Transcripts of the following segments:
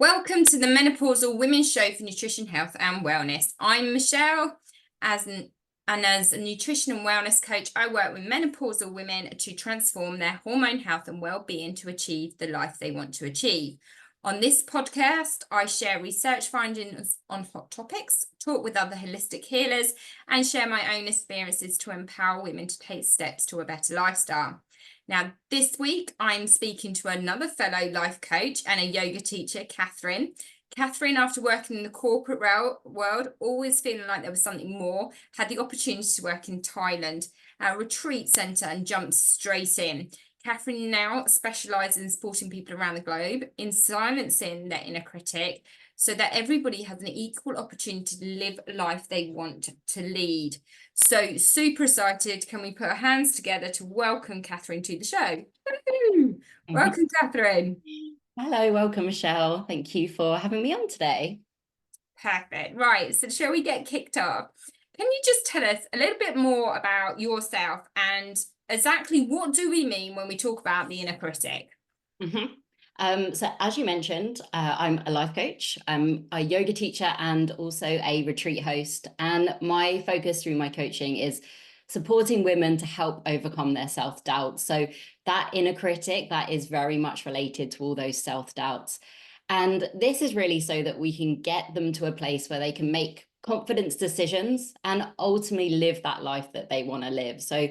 Welcome to the Menopausal Women's Show for Nutrition, Health and Wellness. I'm Michelle, as a nutrition and wellness coach. I work with menopausal women to transform their hormone health and well-being to achieve the life they want to achieve. On this podcast, I share research findings on hot topics, talk with other holistic healers, and share my own experiences to empower women to take steps to a better lifestyle. Now, this week, I'm speaking to another fellow life coach and a yoga teacher, Kathryn. Kathryn, after working in the corporate world, always feeling like there was something more, had the opportunity to work in Thailand at a retreat centre and jumped straight in. Kathryn now specialises in supporting people around the globe in silencing their inner critic so that everybody has an equal opportunity to live a life they want to lead. So super excited. Can we put our hands together to welcome Kathryn to the show? Welcome, Kathryn. Hello, welcome, Michelle. Thank you for having me on today. Perfect. Right. So shall we get kicked off? Can you just tell us a little bit more about yourself and exactly what do we mean when we talk about the inner critic? So as you mentioned, I'm a life coach, I'm a yoga teacher and also a retreat host. And my focus through my coaching is supporting women to help overcome their self-doubt. So that inner critic, that is very much related to all those self-doubts. And this is really so that we can get them to a place where they can make confidence decisions and ultimately live that life that they want to live. So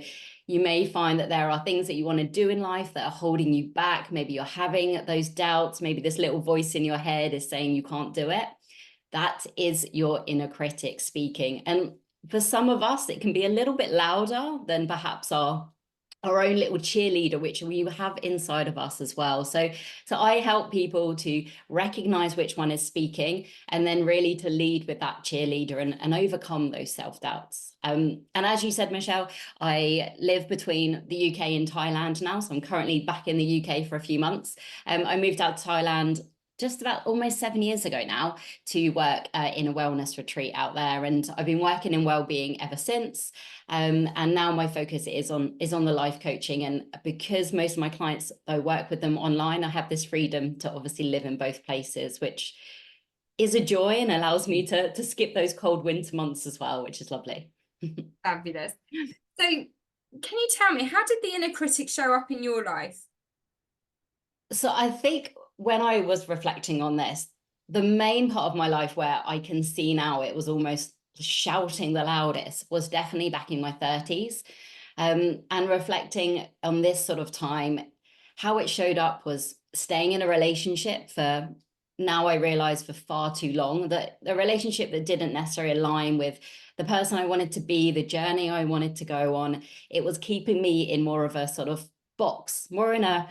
you may find that there are things that you want to do in life that are holding you back. Maybe you're having those doubts. Maybe this little voice in your head is saying you can't do it. That is your inner critic speaking. And for some of us, it can be a little bit louder than perhaps our own little cheerleader, which we have inside of us as well. So I help people to recognize which one is speaking and then really to lead with that cheerleader and overcome those self-doubts. And as you said, Michelle, I live between the UK and Thailand now. So I'm currently back in the UK for a few months. I moved out to Thailand just about almost 7 years ago now to work in a wellness retreat out there. And I've been working in wellbeing ever since. And now my focus is on the life coaching. And because most of my clients, I work with them online, I have this freedom to obviously live in both places, which is a joy and allows me to skip those cold winter months as well, which is lovely. Fabulous. So can you tell me, how did the inner critic show up in your life? So I think when I was reflecting on this, the main part of my life where I can see now it was almost shouting the loudest was definitely back in my 30s. And reflecting on this sort of time, how it showed up was staying in a relationship for, now I realize, for far too long, that the relationship that didn't necessarily align with the person I wanted to be, the journey I wanted to go on. It was keeping me in more of a sort of box, more in a,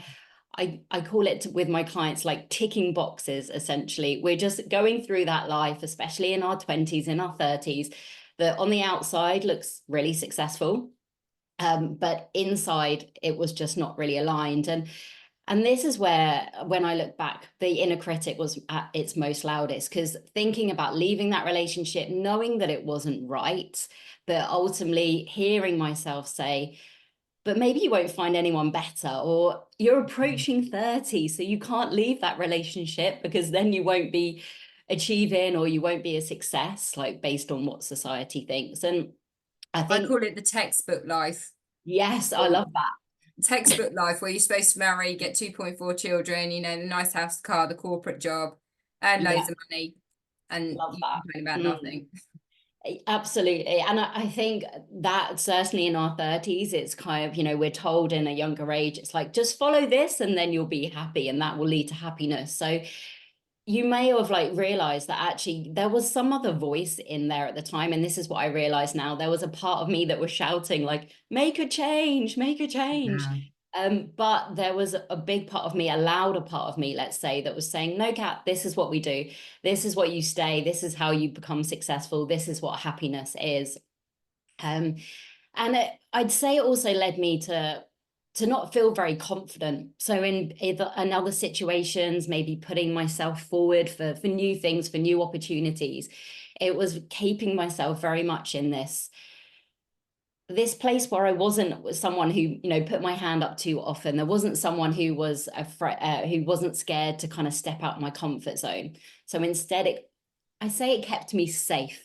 I call it with my clients like ticking boxes, essentially. We're just going through that life, especially in our 20s, in our 30s, that on the outside looks really successful. But inside, it was just not really aligned. And this is where, when I look back, the inner critic was at its most loudest, because thinking about leaving that relationship, knowing that it wasn't right, but ultimately hearing myself say, but maybe you won't find anyone better, or you're approaching 30, so you can't leave that relationship because then you won't be achieving or you won't be a success, like based on what society thinks. And I call it the textbook life. Yes, I love that. Textbook life, where you're supposed to marry, get 2.4 children, you know, the nice house, car, the corporate job, and loads of money, and love you that. complain about nothing. Absolutely. And I think that certainly in our 30s, it's kind of, you know, we're told in a younger age, it's like, just follow this and then you'll be happy and that will lead to happiness. So you may have like realized that actually there was some other voice in there at the time. And this is what I realize now. There was a part of me that was shouting like, make a change, make a change. Yeah. But there was a big part of me, a louder part of me, let's say, that was saying, no, Kat, this is what we do. This is what you stay. This is how you become successful. This is what happiness is. And I'd say it also led me to not feel very confident. So in other situations, maybe putting myself forward for new things, for new opportunities, it was keeping myself very much in this this place where I wasn't someone who, you know, put my hand up too often. There wasn't someone who was who wasn't scared to kind of step out my comfort zone. So instead, I say it kept me safe.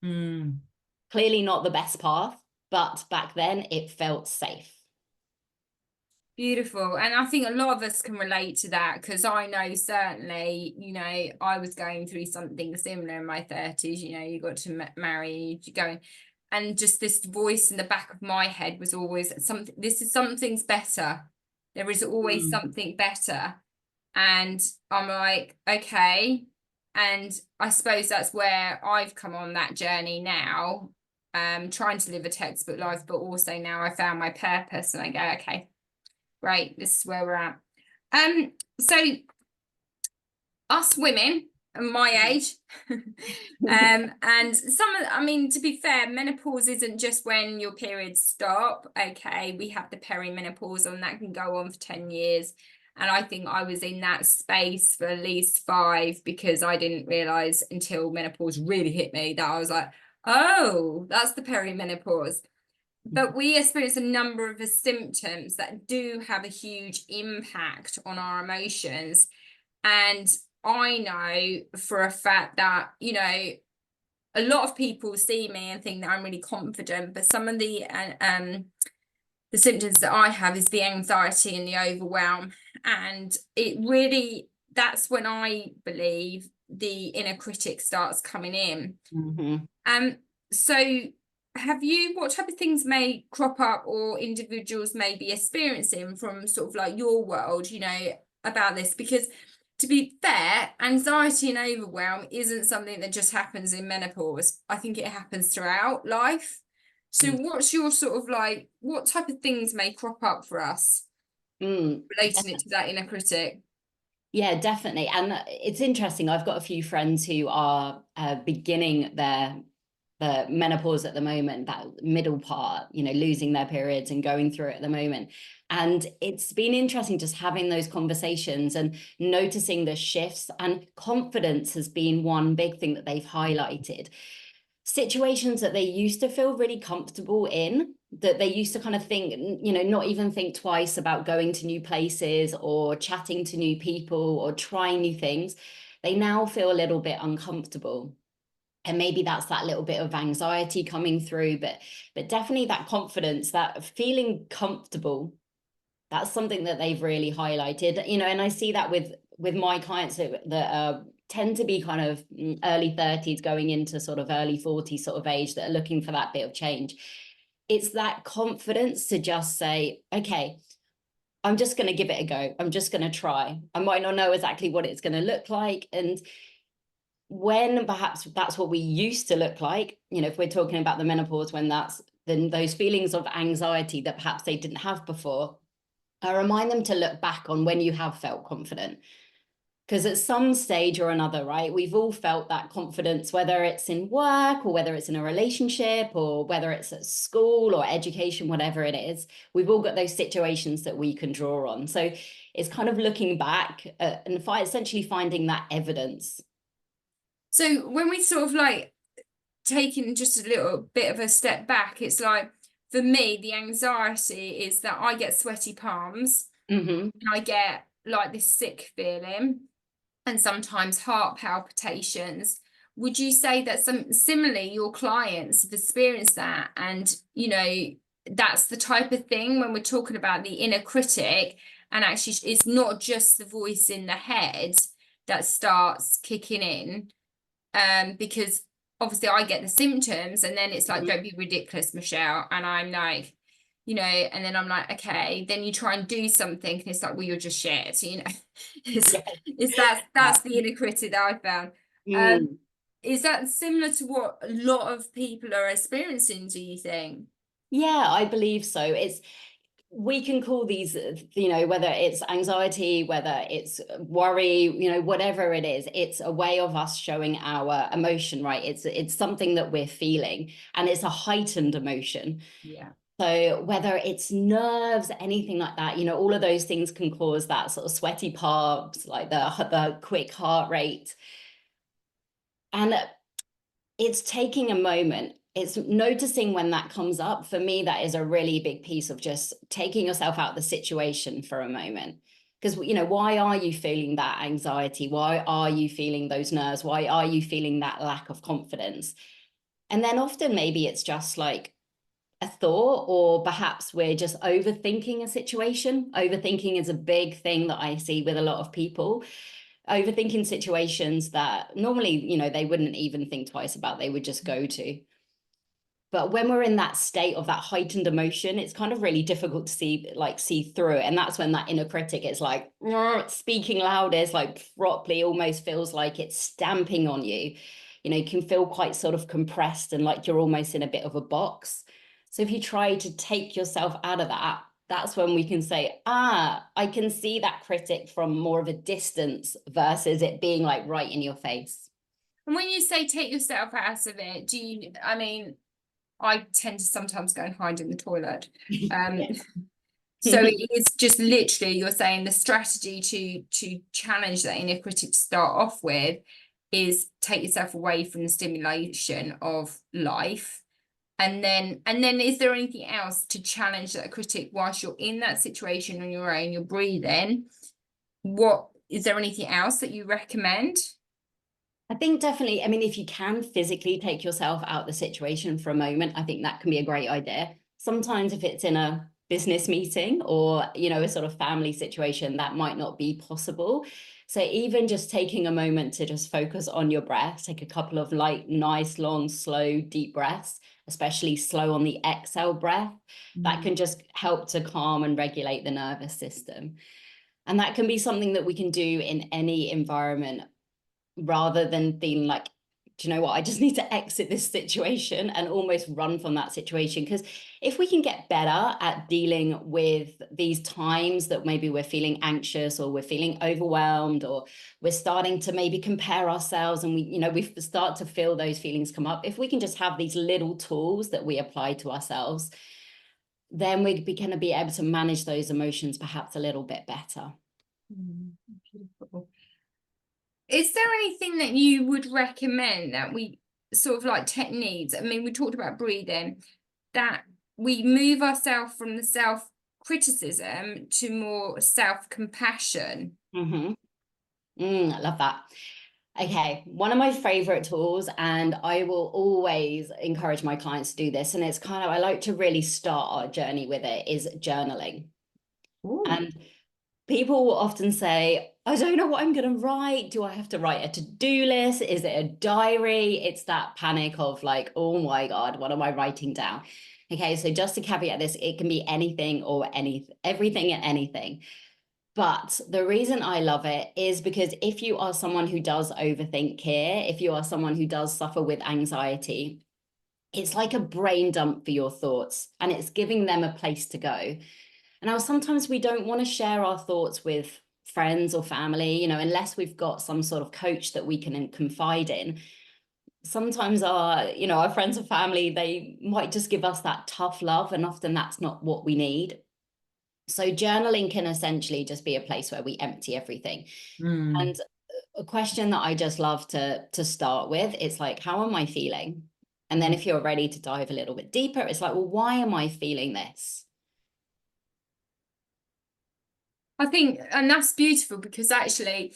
Clearly not the best path, but back then it felt safe. Beautiful. And I think a lot of us can relate to that, because I know certainly, you know, I was going through something similar in my 30s. You know, you got to marry, you go, and just this voice in the back of my head was always something, something's better. There is always something better. And I'm like, okay. And I suppose that's where I've come on that journey now, trying to live a textbook life, but also now I found my purpose and I go, okay, right, this is where we're at. So us women my age, and some of, I mean, to be fair, menopause isn't just when your periods stop. Okay, we have the perimenopause, and that can go on for 10 years. And I think I was in that space for at least 5, because I didn't realize until menopause really hit me that I was like, oh, that's the perimenopause. But we experience a number of symptoms that do have a huge impact on our emotions. And I know for a fact that, you know, a lot of people see me and think that I'm really confident, but some of the symptoms that I have is the anxiety and the overwhelm. And it really, that's when I believe the inner critic starts coming in. So have you, what type of things may crop up or individuals may be experiencing from sort of like your world, you know, about this? Because to be fair, anxiety and overwhelm isn't something that just happens in menopause. I think it happens throughout life. So what's your sort of like, what type of things may crop up for us relating it to that inner critic? Yeah, definitely. And it's interesting. I've got a few friends who are beginning their the menopause at the moment, that middle part, you know, losing their periods and going through it at the moment. And it's been interesting just having those conversations and noticing the shifts, and confidence has been one big thing that they've highlighted. Situations that they used to feel really comfortable in, that they used to kind of think, you know, not even think twice about going to new places or chatting to new people or trying new things, they now feel a little bit uncomfortable. And maybe that's that little bit of anxiety coming through, but definitely that confidence, that feeling comfortable, that's something that they've really highlighted, you know. And I see that with my clients that tend to be kind of early 30s going into sort of early 40s sort of age, that are looking for that bit of change. It's that confidence to just say, okay, I'm just going to give it a go. I'm just going to try. I might not know exactly what it's going to look like. And when perhaps that's what we used to look like, you know, if we're talking about the menopause, when that's then those feelings of anxiety that perhaps they didn't have before, I remind them to look back on when you have felt confident. Because at some stage or another, right, we've all felt that confidence, whether it's in work or whether it's in a relationship or whether it's at school or education, whatever it is, we've all got those situations that we can draw on. So it's kind of looking back and essentially finding that evidence. So when we sort of like taking just a little bit of a step back, it's like, for me, the anxiety is that I get sweaty palms and I get like this sick feeling and sometimes heart palpitations. Would you say that similarly your clients have experienced that? And, you know, that's the type of thing when we're talking about the inner critic, and actually it's not just the voice in the head that starts kicking in. Because obviously I get the symptoms and then it's like, don't be ridiculous, Michelle. And I'm like, you know, and then I'm like, okay, then you try and do something and it's like, well, you're just shit, you know. it's that's the inner critic that I found. Is that similar to what a lot of people are experiencing, do you think? Yeah, I believe so. We can call these, you know, whether it's anxiety, whether it's worry, you know, whatever it is, it's a way of us showing our emotion, right? It's something that we're feeling, and it's a heightened emotion. Yeah. So whether it's nerves, anything like that, you know, all of those things can cause that sort of sweaty palms, like the quick heart rate. And it's taking a moment. it's noticing when that comes up. For me, that is a really big piece of just taking yourself out of the situation for a moment. Because, you know, why are you feeling that anxiety? Why are you feeling those nerves? Why are you feeling that lack of confidence? And then often maybe it's just like a thought, or perhaps we're just overthinking a situation. Overthinking is a big thing that I see with a lot of people. Overthinking situations that normally, you know, they wouldn't even think twice about, they would just go to. But when we're in that state of that heightened emotion, it's kind of really difficult to see through it. And that's when that inner critic is like speaking loudest, like properly almost feels like it's stamping on you. You know, you can feel quite sort of compressed and like you're almost in a bit of a box. So if you try to take yourself out of that, that's when we can say, I can see that critic from more of a distance versus it being like right in your face. And when you say take yourself out of it, do you, I mean, I tend to sometimes go and hide in the toilet. So it is just literally, you're saying the strategy to challenge that inner critic to start off with is take yourself away from the stimulation of life. And then is there anything else to challenge that critic whilst you're in that situation on your own, you're breathing? What is there anything else that you recommend? I think definitely, I mean, if you can physically take yourself out the situation for a moment, I think that can be a great idea. Sometimes if it's in a business meeting or, you know, a sort of family situation, that might not be possible. So even just taking a moment to just focus on your breath, take a couple of light, nice, long, slow, deep breaths, especially slow on the exhale breath, that can just help to calm and regulate the nervous system. And that can be something that we can do in any environment, rather than being like, do you know what, I just need to exit this situation and almost run from that situation. Because if we can get better at dealing with these times that maybe we're feeling anxious or we're feeling overwhelmed or we're starting to maybe compare ourselves and we start to feel those feelings come up, if we can just have these little tools that we apply to ourselves, then we're going to be able to manage those emotions perhaps a little bit better. Beautiful. Is there anything that you would recommend that we sort of like techniques? I mean, we talked about breathing, that we move ourselves from the self-criticism to more self-compassion. I love that. Okay, one of my favorite tools, and I will always encourage my clients to do this, and it's kind of, I like to really start our journey with it, is journaling. Ooh. And people will often say, I don't know what I'm going to write. Do I have to write a to-do list? Is it a diary? It's that panic of like, oh my God, what am I writing down? Okay, so just to caveat this, it can be anything or everything and anything. But the reason I love it is because if you are someone who does overthink here, if you are someone who does suffer with anxiety, it's like a brain dump for your thoughts and it's giving them a place to go. And now sometimes we don't want to share our thoughts with friends or family, you know, unless we've got some sort of coach that we can confide in. Sometimes our friends or family, they might just give us that tough love, and often that's not what we need. So journaling can essentially just be a place where we empty everything. And a question that I just love to start with, it's like, how am I feeling? And then if you're ready to dive a little bit deeper, it's like, well, why am I feeling this? I think, and that's beautiful, because actually,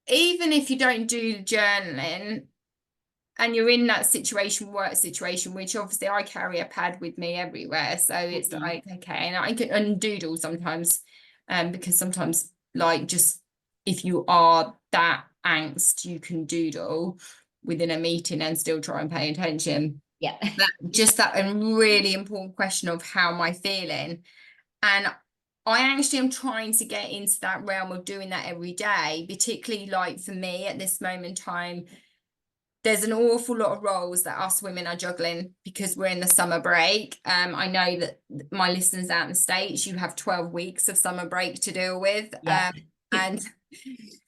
even if you don't do the journaling and you're in that situation, work situation, which obviously I carry a pad with me everywhere. So it's like, okay, and I can undoodle sometimes, because sometimes like just if you are that angst, you can doodle within a meeting and still try and pay attention. Yeah. That a really important question of how am I feeling? And I actually am trying to get into that realm of doing that every day, particularly like for me at this moment in time. There's an awful lot of roles that us women are juggling because we're in the summer break. I know that my listeners out in the States, you have 12 weeks of summer break to deal with. Yeah. And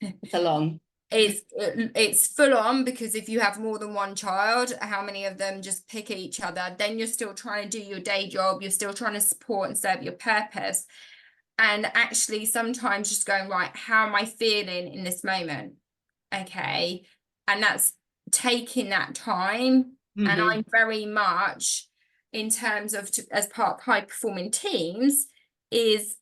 It's a long. it's full on, because if you have more than one child, how many of them just pick at each other? Then you're still trying to do your day job. You're still trying to support and serve your purpose. And actually sometimes just going, right, how am I feeling in this moment? Okay. And that's taking that time And Mhm. I'm very much in terms of as part of high performing teams is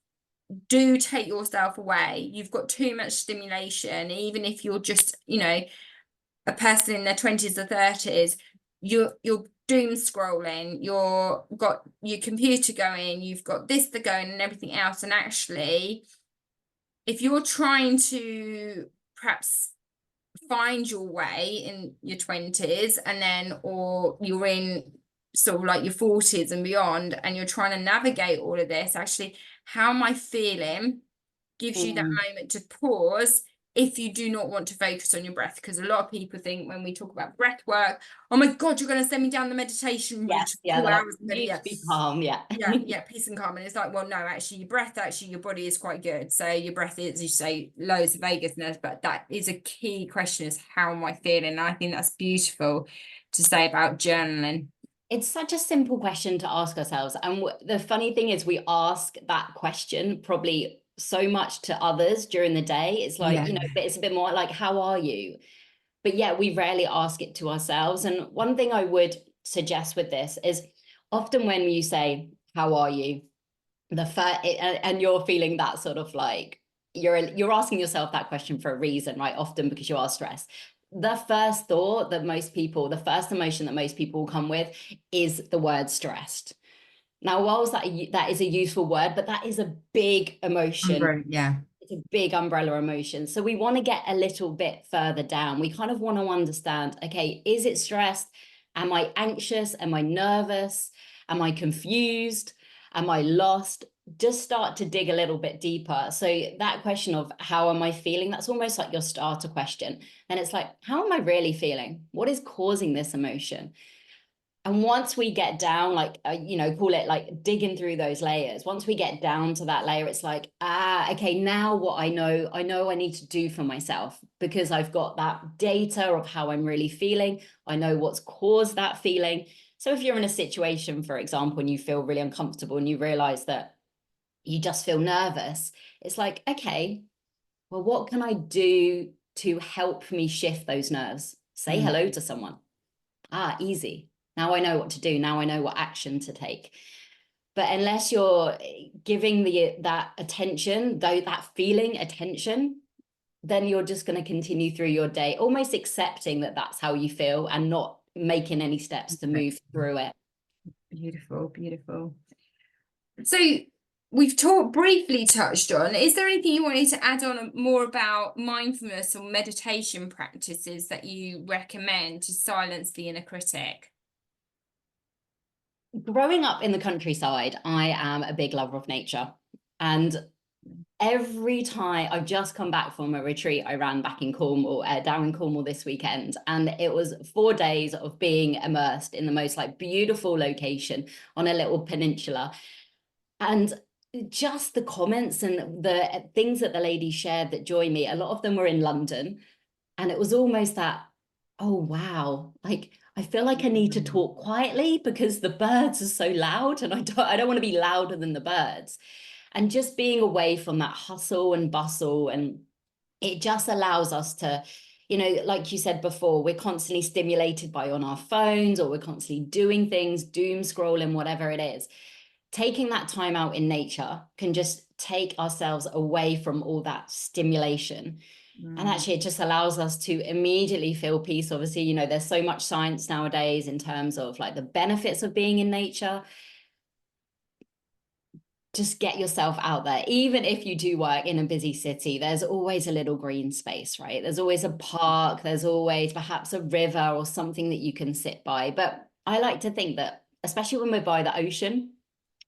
do take yourself away. You've got too much stimulation, even if you're just, you know, a person in their 20s or 30s, you're doom scrolling, you're got your computer going, you've got this the going and everything else. And actually, if you're trying to perhaps find your way in your 20s and then or you're in sort of like your 40s and beyond and you're trying to navigate all of this, actually, how am I feeling gives you that Mm. moment to pause if you do not want to focus on your breath. Because a lot of people think when we talk about breath work, oh my God, you're going to send me down the meditation route Yes, yeah, 2 they're like, hours. you need Yeah. to be calm, yeah. Yeah, peace and calm. And it's like, well, no, actually, your breath, actually, your body is quite good. So your breath is, as you say, loads of vagus nerves. But that is a key question: is how am I feeling? And I think that's beautiful to say about journaling. It's such a simple question to ask ourselves. And the funny thing is, we ask that question probably so much to others during the day. It's like, Yeah. but it's a bit more like, how are you? But yeah, we rarely ask it to ourselves. And one thing I would suggest with this is often when you say, how are you? And you're feeling that sort of like, you're asking yourself that question for a reason, right? Often because you are stressed. The first thought that most people, the first emotion that most people will come with is the word stressed. Now, whilst that is a useful word, but that is a big emotion. Yeah. It's a big umbrella emotion. So we want to get a little bit further down. We kind of want to understand, okay, is it stressed? Am I anxious? Am I nervous? Am I confused? Am I lost? Just start to dig a little bit deeper. So that question of how am I feeling? That's almost like your starter question. And it's like, how am I really feeling? What is causing this emotion? And once we get down, like, call it like digging through those layers. Once we get down to that layer, it's like, okay, now what I know I need to do for myself because I've got that data of how I'm really feeling. I know what's caused that feeling. So if you're in a situation, for example, and you feel really uncomfortable and you realize that you just feel nervous, it's like, okay, well, what can I do to help me shift those nerves? Say hello to someone. Easy. Now I know what to do. Now I know what action to take. But unless you're giving that attention, though that feeling attention, then you're just going to continue through your day, almost accepting that that's how you feel and not making any steps to move through it. Beautiful, beautiful. So we've briefly touched on, is there anything you wanted to add on more about mindfulness or meditation practices that you recommend to silence the inner critic? Growing up in the countryside, I am a big lover of nature. And every time I've just come back from a retreat I ran back in Cornwall, down in Cornwall this weekend, and it was 4 days of being immersed in the most like beautiful location on a little peninsula. And just the comments and the things that the ladies shared that joined me, a lot of them were in London. And it was almost that, oh, wow, like I feel like I need to talk quietly because the birds are so loud and I don't want to be louder than the birds. And just being away from that hustle and bustle, and it just allows us to, like you said before, we're constantly stimulated by on our phones or we're constantly doing things, doom scrolling, whatever it is. Taking that time out in nature can just take ourselves away from all that stimulation. And actually, it just allows us to immediately feel peace. Obviously, there's so much science nowadays in terms of like the benefits of being in nature. Just get yourself out there. Even if you do work in a busy city, there's always a little green space, right? There's always a park. There's always perhaps a river or something that you can sit by. But I like to think that, especially when we're by the ocean,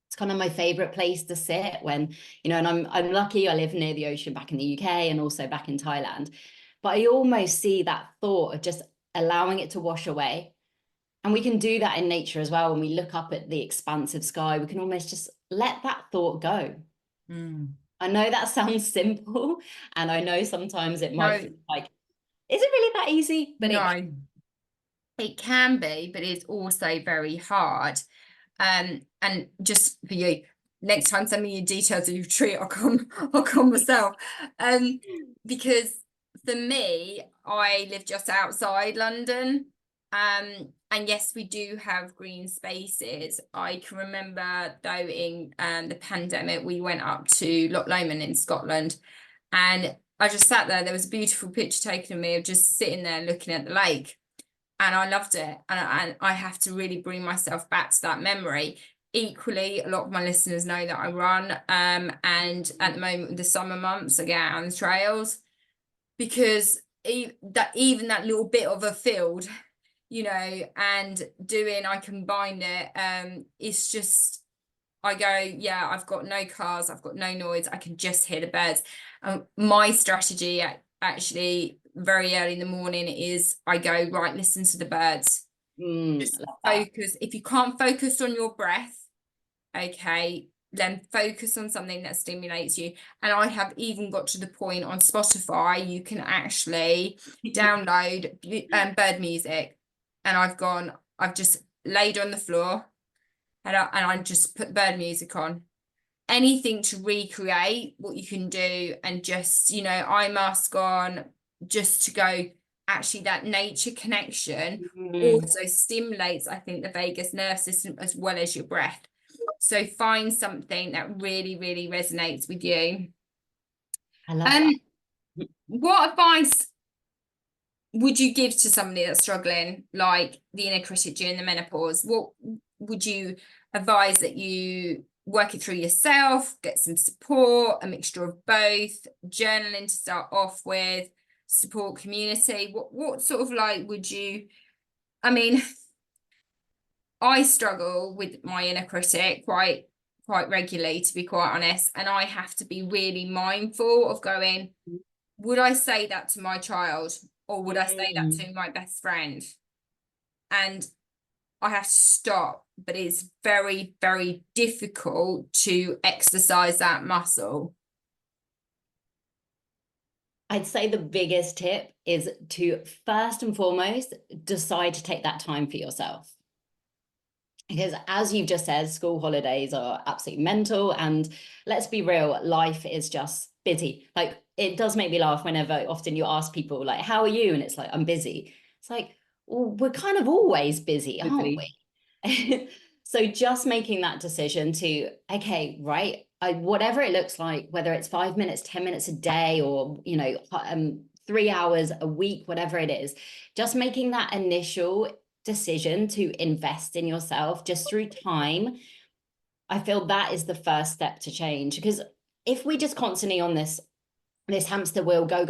it's kind of my favorite place to sit when, and I'm lucky I live near the ocean back in the UK and also back in Thailand. But I almost see that thought of just allowing it to wash away. And we can do that in nature as well. When we look up at the expansive sky, we can almost just let that thought go. I know that sounds simple, and I know sometimes it might feel like, is it really that easy? But No, it can be, but it's also very hard. And just for you, next time send me your details of your retreat, I'll come myself. Because for me, I live just outside London. And yes, we do have green spaces. I can remember though in the pandemic, we went up to Loch Lomond in Scotland, and I just sat there. There was a beautiful picture taken of me of just sitting there looking at the lake, and I loved it. And I have to really bring myself back to that memory. Equally, a lot of my listeners know that I run, and at the moment, the summer months, I get out on the trails, because even that little bit of a field, you know, and I combine it. It's just, I go, yeah, I've got no cars, I've got no noise, I can just hear the birds. My strategy actually very early in the morning is I go, right, listen to the birds. Just Love that. focus. If you can't focus on your breath, okay, then focus on something that stimulates you. And I have even got to the point on Spotify, you can actually download bird music. And I've just laid on the floor, and I just put bird music on. Anything to recreate what you can do, and just, eye mask on, just to go, actually that nature connection also stimulates, I think, the vagus nerve system as well as your breath. So find something that really, really resonates with you. I love that. What advice would you give to somebody that's struggling, like the inner critic during the menopause? What would you advise? That you work it through yourself, get some support, a mixture of both, journaling to start off with, support community? What sort of, like, would you, I mean, I struggle with my inner critic quite regularly, to be quite honest, and I have to be really mindful of going, would I say that to my child, or would I say that to my best friend? And I have to stop, but it's very, very difficult to exercise that muscle. I'd say the biggest tip is to first and foremost decide to take that time for yourself. Because as you've just said, school holidays are absolutely mental. And let's be real, life is just busy. Like, it does make me laugh whenever often you ask people, like, how are you? And it's like, I'm busy. It's like, well, we're kind of always busy, aren't we? So just making that decision to, okay, right, whatever it looks like, whether it's 5 minutes, 10 minutes a day, or, 3 hours a week, whatever it is, just making that initial decision to invest in yourself just through time, I feel that is the first step to change. Because if we just constantly on this hamster wheel, go,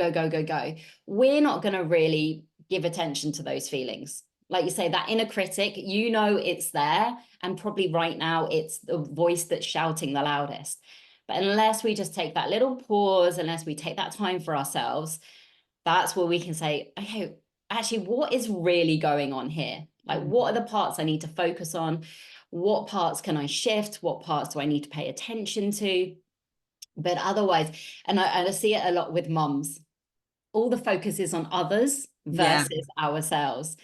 we're not going to really give attention to those feelings. Like you say, that inner critic, it's there, and probably right now it's the voice that's shouting the loudest. But unless we just take that little pause, unless we take that time for ourselves, that's where we can say, okay, actually, what is really going on here? Like, what are the parts I need to focus on? What parts can I shift? What parts do I need to pay attention to? But otherwise, and I see it a lot with mums, all the focus is on others versus ourselves.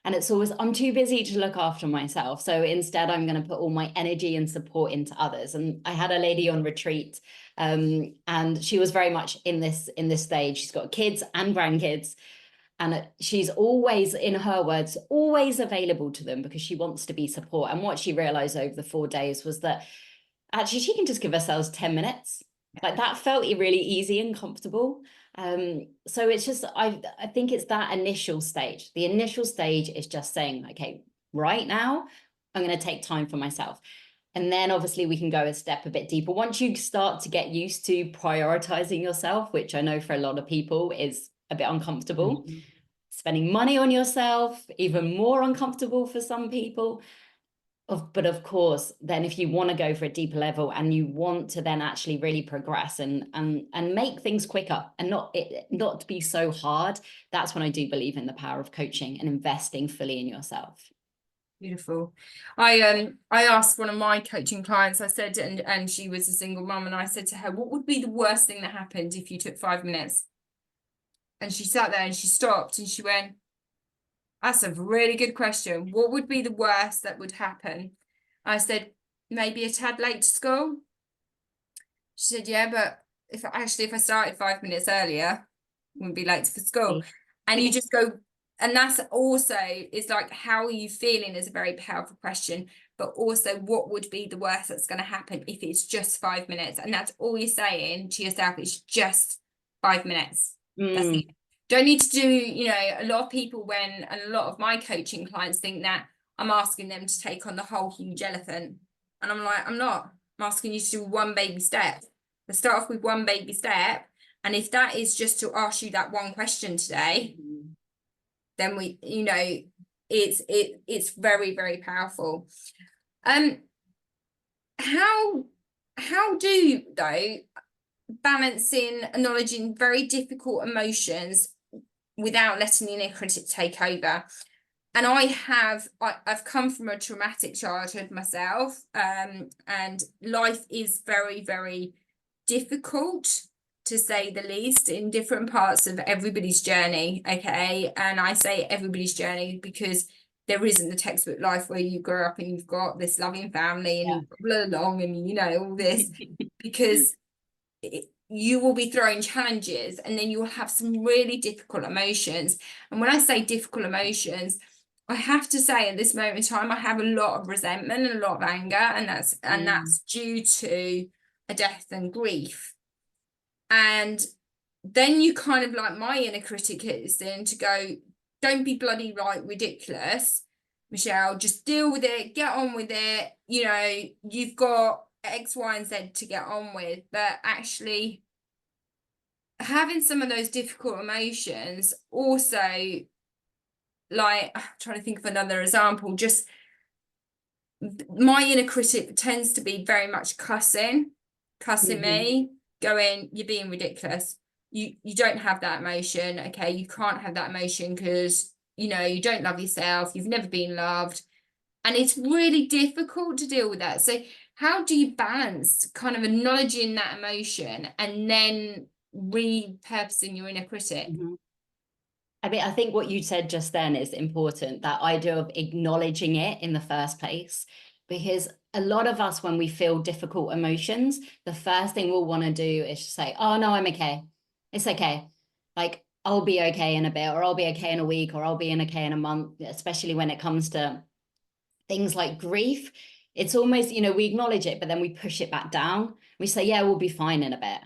And it's always, I'm too busy to look after myself. So instead, I'm going to put all my energy and support into others. And I had a lady on retreat, and she was very much in this stage. She's got kids and grandkids. And she's always, in her words, always available to them because she wants to be support. And what she realized over the 4 days was that actually she can just give herself 10 minutes. Like, that felt really easy and comfortable. So it's just, I think it's that initial stage. The initial stage is just saying, okay, right now, I'm going to take time for myself. And then obviously we can go a step a bit deeper. Once you start to get used to prioritizing yourself, which I know for a lot of people is a bit uncomfortable, spending money on yourself, even more uncomfortable for some people. But of course, then if you want to go for a deeper level and you want to then actually really progress and make things quicker and not be so hard, that's when I do believe in the power of coaching and investing fully in yourself. Beautiful. I asked one of my coaching clients, I said, and she was a single mum, and I said to her, what would be the worst thing that happened if you took 5 minutes? And she sat there and she stopped and she went, that's a really good question. What would be the worst that would happen? I said, maybe a tad late to school. She said, yeah, but if I started 5 minutes earlier, I wouldn't be late for school. And you just go, and that's also, it's like, how are you feeling is a very powerful question, but also what would be the worst that's going to happen if it's just 5 minutes, and that's all you're saying to yourself, it's just 5 minutes. That's it. Don't need to do, you know, a lot of people, when, and a lot of my coaching clients think that I'm asking them to take on the whole huge elephant, and I'm like, I'm not. I'm asking you to do one baby step. Let's start off with one baby step, and if that is just to ask you that one question today, then we, you know, it's very, very powerful. How do, though, balancing acknowledging very difficult emotions without letting the inner critic take over? And I've come from a traumatic childhood myself, and life is very, very difficult, to say the least, in different parts of everybody's journey. Okay, and I say everybody's journey because there isn't the textbook life where you grow up and you've got this loving family and you've blah along and, you know, all this, because you will be throwing challenges, and then you will have some really difficult emotions. And when I say difficult emotions, I have to say, at this moment in time, I have a lot of resentment and a lot of anger, and that's due to a death and grief. And then you kind of, like, my inner critic is in to go, don't be bloody like ridiculous, Michelle, just deal with it, get on with it, you know, you've got X, Y, and Z to get on with. But actually having some of those difficult emotions also, like, I'm trying to think of another example, just my inner critic tends to be very much cussing me, going, you're being ridiculous, you don't have that emotion, okay, you can't have that emotion because, you know, you don't love yourself, you've never been loved. And it's really difficult to deal with that. So how do you balance kind of acknowledging that emotion and then repurposing your inner critic? I mean, I think what you said just then is important, that idea of acknowledging it in the first place, because a lot of us, when we feel difficult emotions, the first thing we'll want to do is just say, oh, no, I'm okay. It's okay. Like, I'll be okay in a bit, or I'll be okay in a week, or I'll be okay in a month, especially when it comes to things like grief. It's almost, you know, we acknowledge it, but then we push it back down. We say, yeah, we'll be fine in a bit.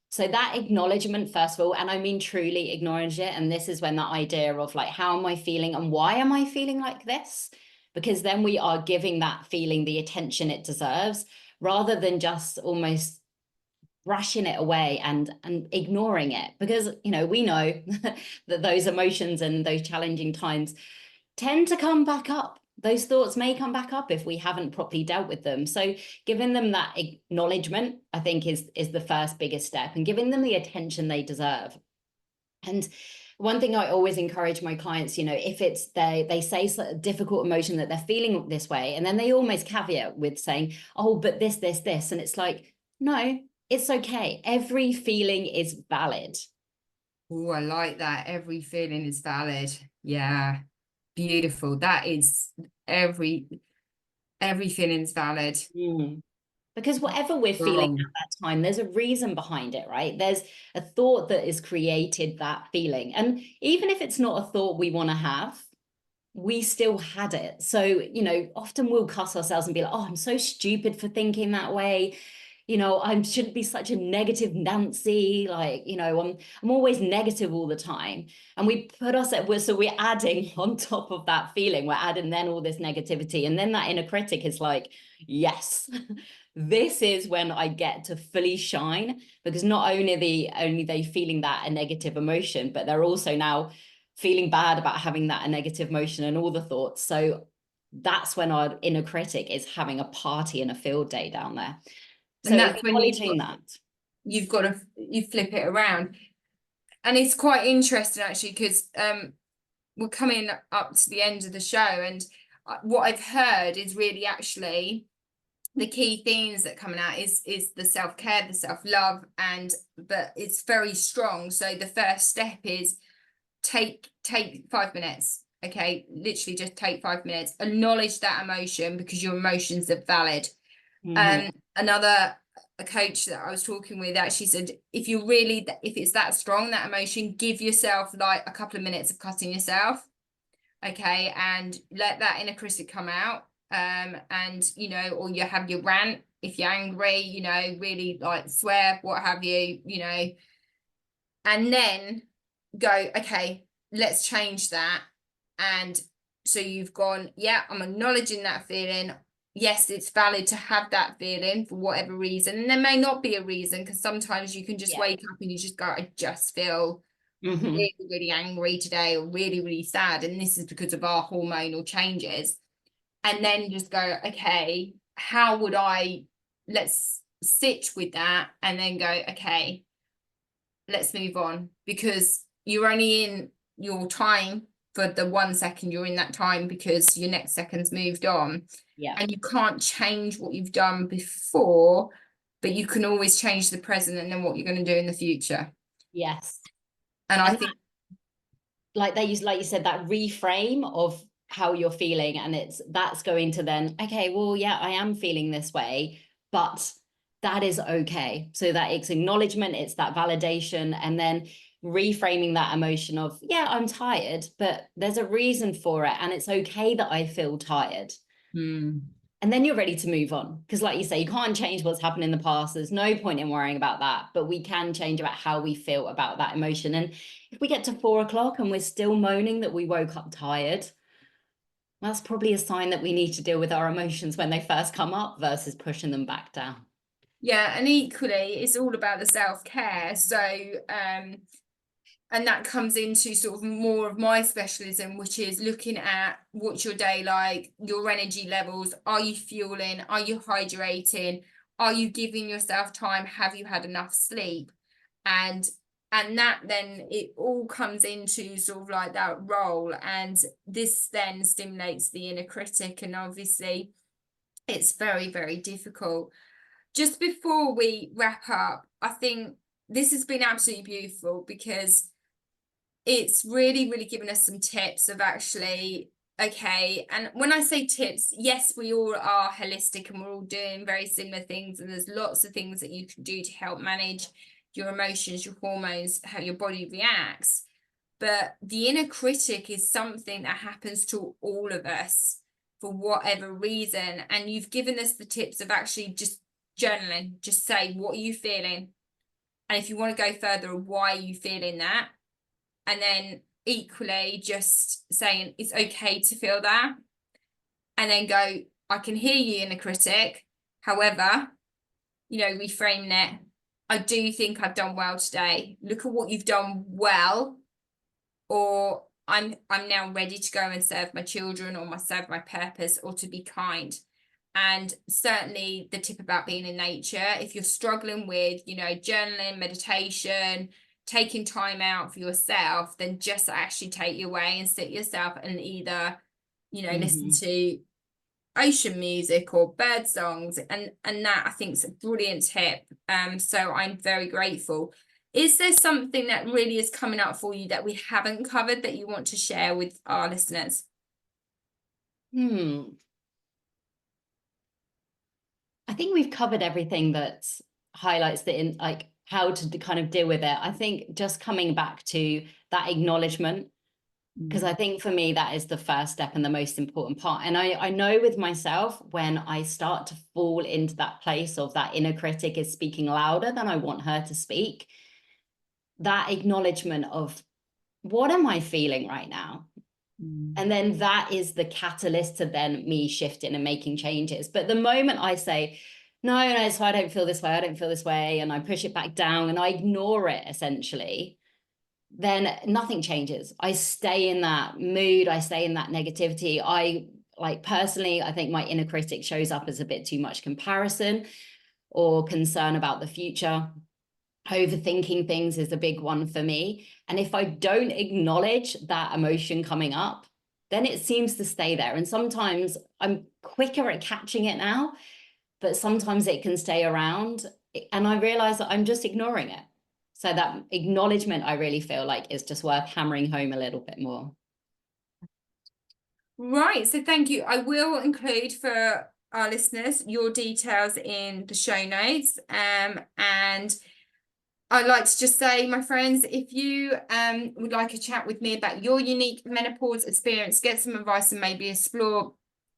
So that acknowledgement, first of all, and I mean truly acknowledge it. And this is when that idea of, like, how am I feeling and why am I feeling like this? Because then we are giving that feeling the attention it deserves, rather than just almost brushing it away and ignoring it. Because, you know, we know that those emotions and those challenging times tend to come back up. Those thoughts may come back up if we haven't properly dealt with them. So giving them that acknowledgement, I think, is the first biggest step, and giving them the attention they deserve. And one thing I always encourage my clients, you know, if it's they say a difficult emotion that they're feeling this way, and then they almost caveat with saying, oh, but this, and it's like, no, it's okay. Every feeling is valid. Oh, I like that. Every feeling is valid. Yeah. Beautiful. That is, every feeling is valid. Because whatever we're feeling at that time, there's a reason behind it, right? There's a thought that has created that feeling. And even if it's not a thought we want to have, we still had it. So, you know, often we'll cuss ourselves and be like, oh, I'm so stupid for thinking that way. You know, I shouldn't be such a negative Nancy. Like, you know, I'm always negative all the time. And we put ourselves, so we're adding on top of that feeling, we're adding then all this negativity. And then that inner critic is like, yes, this is when I get to fully shine, because not only they feeling that a negative emotion, but they're also now feeling bad about having that a negative emotion and all the thoughts. So that's when our inner critic is having a party and a field day down there. So and that's when you flip it around. And it's quite interesting, actually, because we're coming up to the end of the show, and what I've heard is really, actually, the key themes that coming out is the self-care, the self-love, but it's very strong. So the first step is take 5 minutes. Okay, literally just take 5 minutes, acknowledge that emotion, because your emotions are valid. Another a coach that I was talking with actually said, if it's that strong, that emotion, give yourself like a couple of minutes of cutting yourself. Okay, and let that inner critic come out. And you know, or you have your rant if you're angry, you know, really like swear, what have you, you know, and then go, okay, let's change that. And so you've gone, yeah, I'm acknowledging that feeling. Yes, it's valid to have that feeling for whatever reason. And there may not be a reason, because sometimes you can just wake up and you just go, I just feel really, really angry today, or really, really sad. And this is because of our hormonal changes. And then just go, okay, how would let's sit with that and then go, okay, let's move on, because you're only in your time for the 1 second you're in that time, because your next second's moved on. Yeah. And you can't change what you've done before, but you can always change the present and then what you're going to do in the future. Yes. And I think, like they use, like you said, that reframe of how you're feeling, and that's going to then, okay, well, yeah, I am feeling this way, but that is okay. So that it's acknowledgement, it's that validation, and then reframing that emotion of, yeah, I'm tired, but there's a reason for it, and it's okay that I feel tired. And then you're ready to move on. Because like you say, you can't change what's happened in the past. There's no point in worrying about that, but we can change about how we feel about that emotion. And if we get to 4 o'clock and we're still moaning that we woke up tired, that's probably a sign that we need to deal with our emotions when they first come up versus pushing them back down. yeah, and equally, it's all about the self-care. So, and that comes into sort of more of my specialism, which is looking at what's your day like, your energy levels, are you fueling, are you hydrating, are you giving yourself time, have you had enough sleep? And that then it all comes into sort of like that role, and this then stimulates the inner critic, and obviously it's very, very difficult. Just before we wrap up, I think this has been absolutely beautiful, because it's really, really given us some tips of actually, okay, and when I say tips, yes, we all are holistic and we're all doing very similar things, and there's lots of things that you can do to help manage your emotions, your hormones, how your body reacts. But the inner critic is something that happens to all of us for whatever reason. And you've given us the tips of actually just journaling, just say, what are you feeling? And if you want to go further, why are you feeling that? And then equally just saying it's okay to feel that. And then go, I can hear you, inner critic. However, you know, reframe it. I do think I've done well today. Look at what you've done well. Or I'm now ready to go and serve my children, or serve my purpose, or to be kind. And certainly the tip about being in nature, if you're struggling with, you know, journaling, meditation, taking time out for yourself, then just actually take your way and sit yourself and either, you know, listen to ocean music or bird songs, and that I think is a brilliant tip. So I'm very grateful. Is there something that really is coming up for you that we haven't covered that you want to share with our listeners? I think we've covered everything that highlights the in like how to kind of deal with it. I think just coming back to that acknowledgement, because I think for me that is the first step and the most important part. And I know with myself, when I start to fall into that place of that inner critic is speaking louder than I want her to speak, that acknowledgement of what am I feeling right now? And then that is the catalyst to then me shifting and making changes. But the moment I say, no, so I don't feel this way, I don't feel this way, and I push it back down and I ignore it essentially, then nothing changes. I stay in that mood, I stay in that negativity. Personally, I think my inner critic shows up as a bit too much comparison or concern about the future. Overthinking things is a big one for me. And if I don't acknowledge that emotion coming up, then it seems to stay there. And sometimes I'm quicker at catching it now, but sometimes it can stay around. And I realize that I'm just ignoring it. So that acknowledgement, I really feel like is just worth hammering home a little bit more. Right, so thank you. I will include for our listeners your details in the show notes. And I'd like to just say, my friends, if you would like a chat with me about your unique menopause experience, get some advice and maybe explore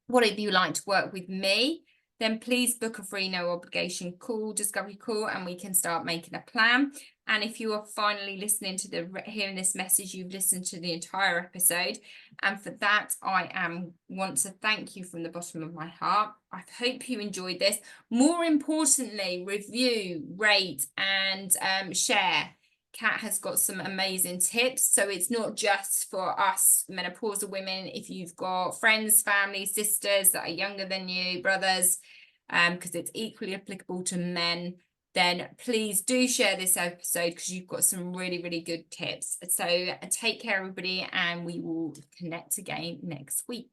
what it'd be like to work with me, then please book a free no obligation call, discovery call, and we can start making a plan. And if you are finally listening to hearing this message, you've listened to the entire episode. And for that, I want to thank you from the bottom of my heart. I hope you enjoyed this. More importantly, review, rate, and share. Kat has got some amazing tips. So it's not just for us menopausal women. If you've got friends, family, sisters that are younger than you, brothers, because it's equally applicable to men, then please do share this episode because you've got some really, really good tips. So take care, everybody, and we will connect again next week.